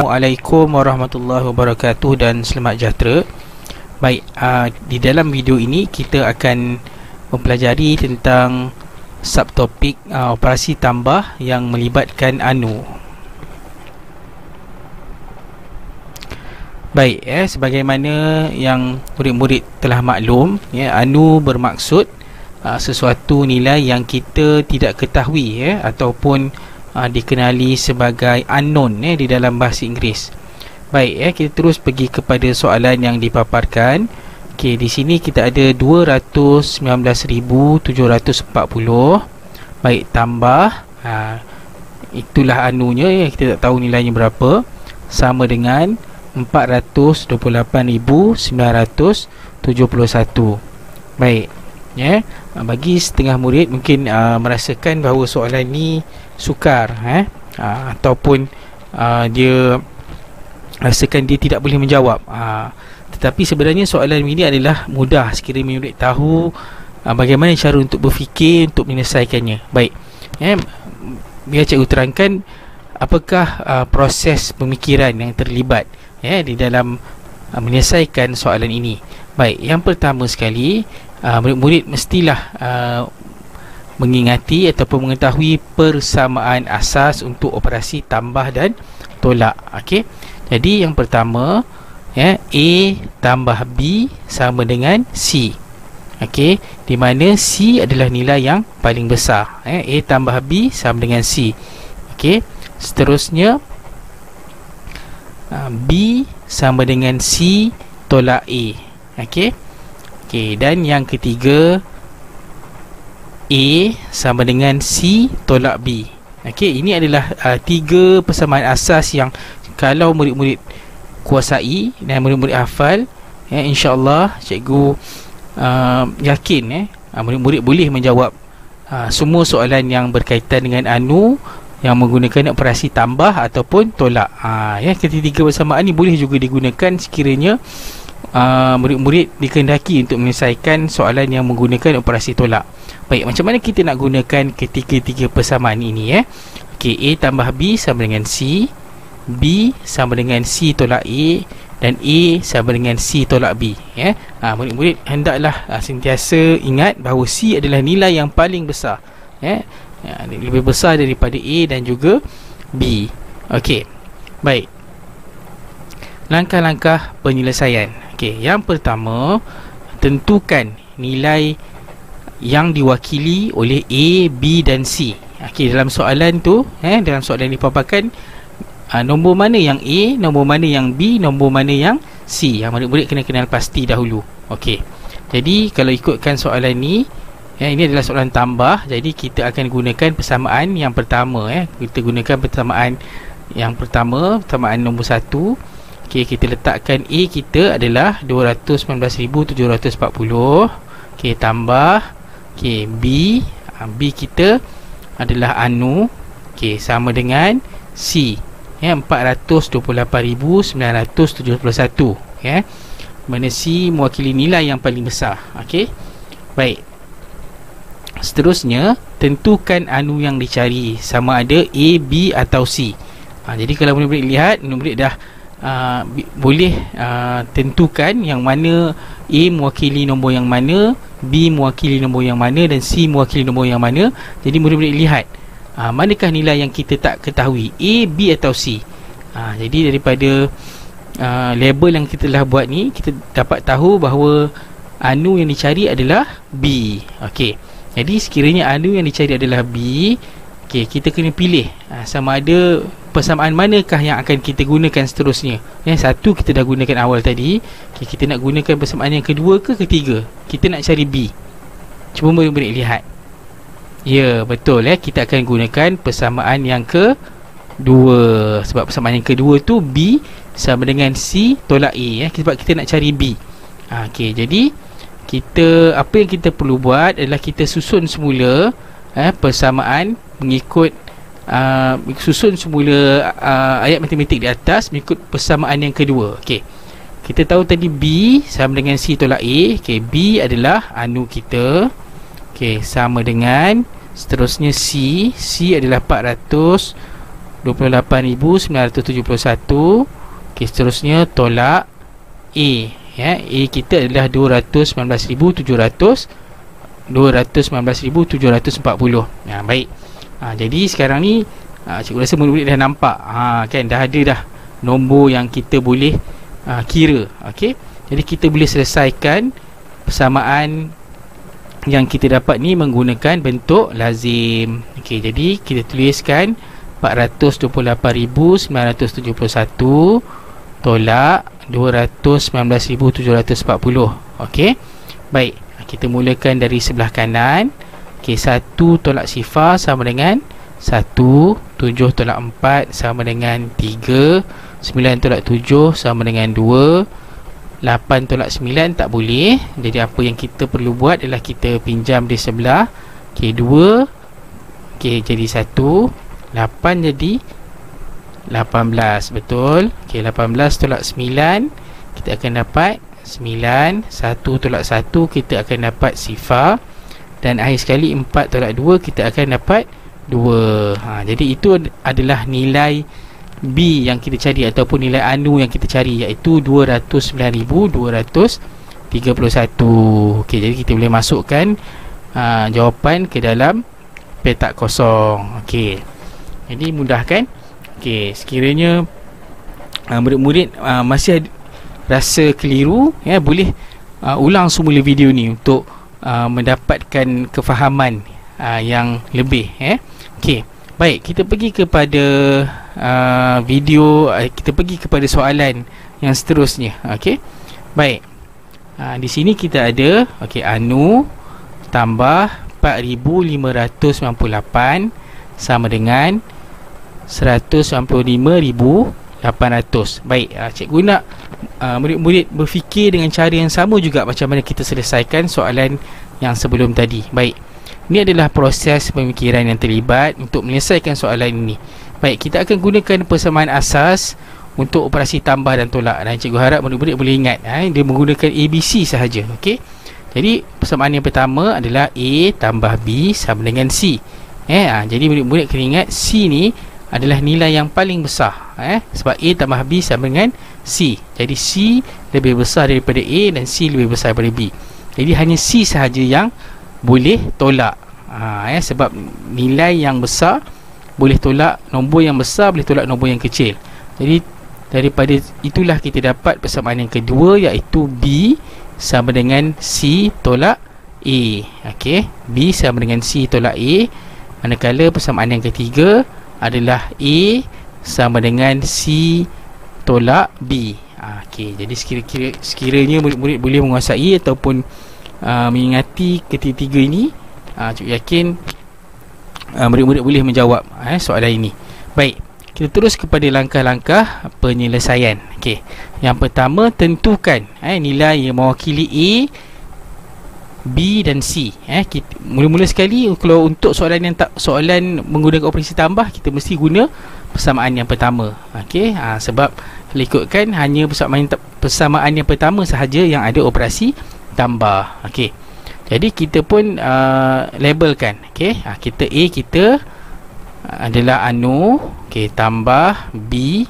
Assalamualaikum warahmatullahi wabarakatuh dan selamat sejahtera. Baik, di dalam video ini kita akan mempelajari tentang subtopik operasi tambah yang melibatkan anu. Baik, sebagaimana yang murid-murid telah maklum, anu bermaksud sesuatu nilai yang kita tidak ketahui ataupun dikenali sebagai unknown di dalam bahasa Inggeris. Baik, kita terus pergi kepada soalan yang dipaparkan. Okey, di sini kita ada 219,740. Baik, tambah itulah anunya kita tak tahu nilainya berapa, sama dengan 428,971. Baik, bagi setengah murid mungkin merasakan bahawa soalan ni sukar, ataupun dia rasakan dia tidak boleh menjawab. Tetapi sebenarnya soalan ini adalah mudah sekiranya murid tahu bagaimana cara untuk berfikir untuk menyelesaikannya. Baik, biar cikgu terangkan apakah proses pemikiran yang terlibat di dalam menyelesaikan soalan ini. Baik, yang pertama sekali, murid-murid mestilah mengingati ataupun mengetahui persamaan asas untuk operasi tambah dan tolak. Okey, jadi yang pertama, A tambah B sama dengan C. Okey, di mana C adalah nilai yang paling besar. A tambah B sama dengan C. Okey, seterusnya B sama dengan C tolak A. Okey, dan yang ketiga, A sama dengan C tolak B. Okey, ini adalah tiga persamaan asas yang kalau murid-murid kuasai dan murid-murid hafal, insya-Allah cikgu yakin murid-murid boleh menjawab semua soalan yang berkaitan dengan anu yang menggunakan operasi tambah ataupun tolak. Ketiga persamaan ni boleh juga digunakan sekiranya murid-murid dikehendaki untuk menyelesaikan soalan yang menggunakan operasi tolak. Baik, macam mana kita nak gunakan ketiga-tiga persamaan ini? Okey, A tambah B sama dengan C, B sama dengan C tolak A, dan A sama dengan C tolak B. Murid-murid hendaklah sentiasa ingat bahawa C adalah nilai yang paling besar, lebih besar daripada A dan juga B. Okey, baik, langkah-langkah penyelesaian. Okey, yang pertama, tentukan nilai yang diwakili oleh A, B dan C. Okey, dalam soalan tu, dalam soalan yang dipaparkan, nombor mana yang A, nombor mana yang B, nombor mana yang C. Murid-murid kena kenal pasti dahulu. Okey, jadi kalau ikutkan soalan ni, ini adalah soalan tambah. Jadi kita akan gunakan persamaan yang pertama. Kita gunakan persamaan yang pertama, persamaan nombor 1. Okey, kita letakkan A kita adalah 219,740. Okey, tambah B kita adalah anu, sama dengan C, 428,971, mana C mewakili nilai yang paling besar. Okey, baik, seterusnya tentukan anu yang dicari, sama ada A, B atau C. Jadi kalau murid-murid lihat, murid-murid dah boleh tentukan yang mana A mewakili nombor yang mana, B mewakili nombor yang mana, dan C mewakili nombor yang mana. Jadi murid-murid lihat manakah nilai yang kita tak ketahui, A, B atau C. Jadi daripada label yang kita telah buat ni, kita dapat tahu bahawa anu yang dicari adalah B. Okey, jadi sekiranya anu yang dicari adalah B, kita kena pilih sama ada persamaan manakah yang akan kita gunakan seterusnya. Satu kita dah gunakan awal tadi. Kita nak gunakan persamaan yang kedua ke ketiga? Kita nak cari B. Cuba murid-murid lihat. Ya, betul, kita akan gunakan persamaan yang kedua. Sebab persamaan yang kedua tu B sama dengan C tolak A, sebab kita nak cari B. Okey, jadi kita, apa yang kita perlu buat adalah kita susun semula persamaan mengikut susun semula ayat matematik di atas mengikut persamaan yang kedua. Okey, kita tahu tadi B sama dengan C tolak A. Okey, B adalah anu kita. Okey, sama dengan seterusnya C adalah 28,971. Okey, seterusnya tolak A. Ya, A kita adalah 219,700. 219,740. Baik. Jadi sekarang ni cikgu rasa murid-murid dah nampak kan, dah ada dah nombor yang kita boleh kira. Okey. Jadi kita boleh selesaikan persamaan yang kita dapat ni menggunakan bentuk lazim. Okey, jadi kita tuliskan 428,971 tolak 219,740. Okey. Baik, kita mulakan dari sebelah kanan. Okey, 1 tolak sifar sama dengan 1, 7 tolak 4 sama dengan 3, 9 tolak 7 sama dengan 2, 8 tolak 9 tak boleh. Jadi apa yang kita perlu buat adalah kita pinjam di sebelah. Okey, 2. Okey, jadi 1. 8 jadi 18. Betul. Okey, 18 tolak 9 kita akan dapat 9. 1 tolak 1 kita akan dapat sifar. Dan akhir sekali 4 tolak 2 kita akan dapat 2. Jadi itu adalah nilai B yang kita cari ataupun nilai anu yang kita cari, iaitu 209,231. Okey, jadi kita boleh masukkan jawapan ke dalam petak kosong. Okey, jadi mudah kan? Okey, sekiranya murid-murid masih rasa keliru, boleh ulang semula video ni untuk mendapatkan kefahaman yang lebih. Okey, baik, kita pergi kepada video, kita pergi kepada soalan yang seterusnya. Okey, baik, di sini kita ada anu tambah 4,598 sama dengan 195,800. Baik, cikgu nak murid-murid berfikir dengan cara yang sama juga macam mana kita selesaikan soalan yang sebelum tadi. Baik, ini adalah proses pemikiran yang terlibat untuk menyelesaikan soalan ini. Baik, kita akan gunakan persamaan asas untuk operasi tambah dan tolak, dan cikgu harap murid-murid boleh ingat dia menggunakan ABC sahaja. Okey, jadi persamaan yang pertama adalah A tambah B sama dengan C. Jadi murid-murid kena ingat C ni adalah nilai yang paling besar, sebab A tambah B sama dengan C. Jadi C lebih besar daripada A dan C lebih besar daripada B. Jadi hanya C sahaja yang boleh tolak, sebab nilai yang besar boleh tolak nombor yang besar, boleh tolak nombor yang kecil. Jadi daripada itulah kita dapat persamaan yang kedua, iaitu B sama dengan C tolak A. Okey, B sama dengan C tolak A. Manakala persamaan yang ketiga adalah A sama dengan C tolak B. Okey, jadi sekiranya murid-murid boleh menguasai ataupun mengingati ketiga ini, cikgu yakin murid-murid boleh menjawab soalan ini. Baik, kita terus kepada langkah-langkah penyelesaian. Okey, yang pertama, tentukan nilai yang mewakili A, B dan C. Mula-mula sekali, kalau untuk soalan menggunakan operasi tambah, kita mesti guna persamaan yang pertama. Okey, sebab kalau ikutkan hanya persamaan yang pertama sahaja yang ada operasi tambah. Okey, jadi kita pun labelkan. Okey, kita A kita adalah anu, tambah B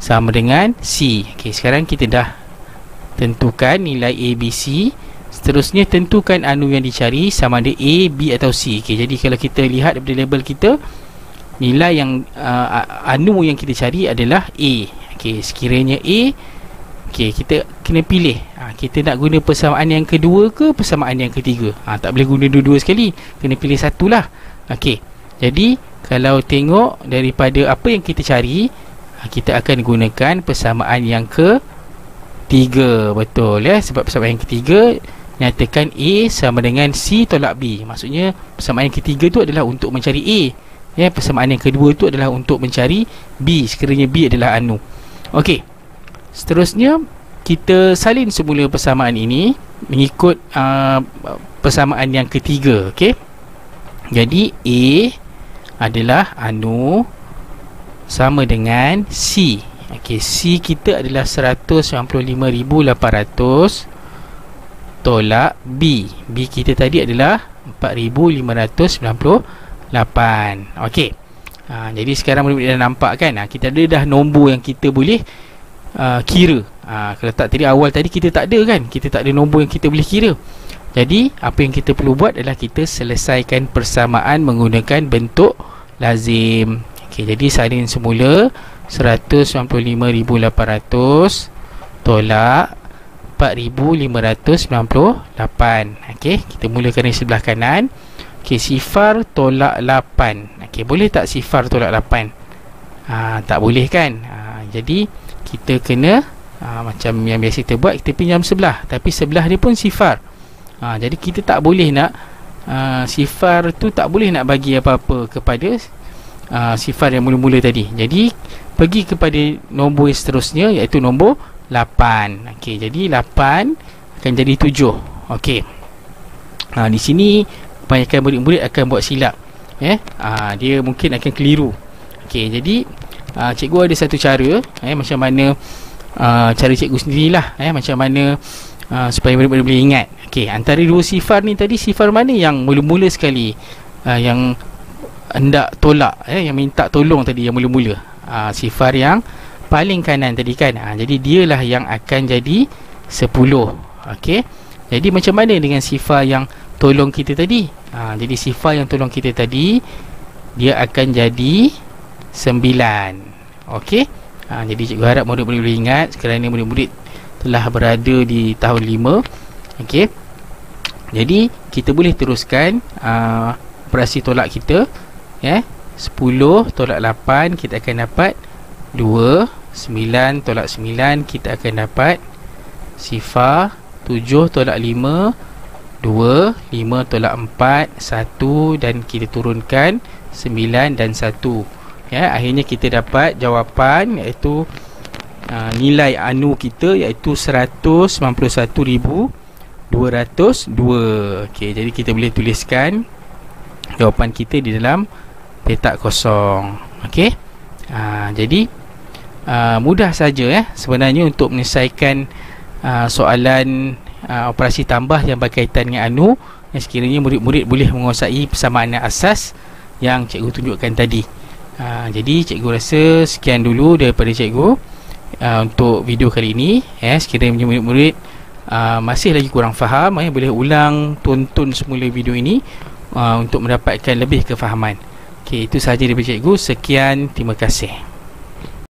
sama dengan C. Okey, sekarang kita dah tentukan nilai A, B, C. Seterusnya tentukan anu yang dicari sama ada A, B atau C. Okey, jadi kalau kita lihat daripada label kita, nilai yang anu yang kita cari adalah A. Okey, sekiranya A, kita kena pilih. Kita nak guna persamaan yang kedua ke persamaan yang ketiga? Tak boleh guna dua-dua sekali, kena pilih satulah. Okey, jadi kalau tengok daripada apa yang kita cari, kita akan gunakan persamaan yang ketiga. Betul sebab persamaan yang ketiga nyatakan A sama dengan C tolak B. Maksudnya persamaan yang ketiga tu adalah untuk mencari A, persamaan yang kedua tu adalah untuk mencari B, sekiranya B adalah anu. Okey, seterusnya kita salin semula persamaan ini mengikut persamaan yang ketiga. Okey, jadi A adalah anu sama dengan C. Okey, C kita adalah 195,800 tolak B. B kita tadi adalah 4,598. Okey, Jadi sekarang murid-murid dah nampak kan, kita ada dah nombor yang kita boleh kira. Kalau tak tadi awal tadi kita tak ada kan, kita tak ada nombor yang kita boleh kira. Jadi apa yang kita perlu buat adalah kita selesaikan persamaan menggunakan bentuk lazim. Okey, jadi salin semula 195,800 tolak 4,598. Okey, kita mulakan dari sebelah kanan. Okey, sifar tolak 8. Okey, boleh tak sifar tolak 8? Tak boleh kan? Jadi kita kena macam yang biasa kita buat, kita pinjam sebelah, tapi sebelah dia pun sifar. Jadi kita tak boleh nak sifar tu tak boleh nak bagi apa-apa kepada sifar yang mula-mula tadi. Jadi pergi kepada nombor yang seterusnya, iaitu nombor 8. Okey, jadi 8 akan jadi 7. Okey. Di sini kebanyakan murid-murid akan buat silap. Dia mungkin akan keliru. Okey, jadi cikgu ada satu cara, macam mana cara cikgu sendirilah, macam mana supaya murid-murid boleh ingat. Okey, antara dua sifar ni tadi, sifar mana yang mula-mula sekali, yang hendak tolak, yang minta tolong tadi, yang mula-mula? Sifar yang paling kanan tadi kan. Jadi dialah yang akan jadi 10. Okey, jadi macam mana dengan sifar yang tolong kita tadi? Jadi sifar yang tolong kita tadi, dia akan jadi 9. Okey. Jadi cikgu harap murid-murid boleh ingat, kerana murid-murid telah berada di tahun 5. Okey. Jadi kita boleh teruskan operasi tolak kita, 10 tolak 8 kita akan dapat 2. 9 tolak 9 kita akan dapat sifar. 7 tolak 5 2. 5 tolak 4 1, dan kita turunkan 9 dan 1. Akhirnya kita dapat jawapan, iaitu nilai anu kita, iaitu 191,202. Okey, jadi kita boleh tuliskan jawapan kita di dalam petak kosong. Okey. Jadi mudah saja sebenarnya untuk menyelesaikan soalan operasi tambah yang berkaitan dengan anu, yang sekiranya murid-murid boleh menguasai persamaan asas yang cikgu tunjukkan tadi. Jadi cikgu rasa sekian dulu daripada cikgu untuk video kali ini. Sekiranya murid-murid masih lagi kurang faham, boleh ulang tonton semula video ini untuk mendapatkan lebih kefahaman. Okey, itu sahaja daripada cikgu. Sekian, terima kasih.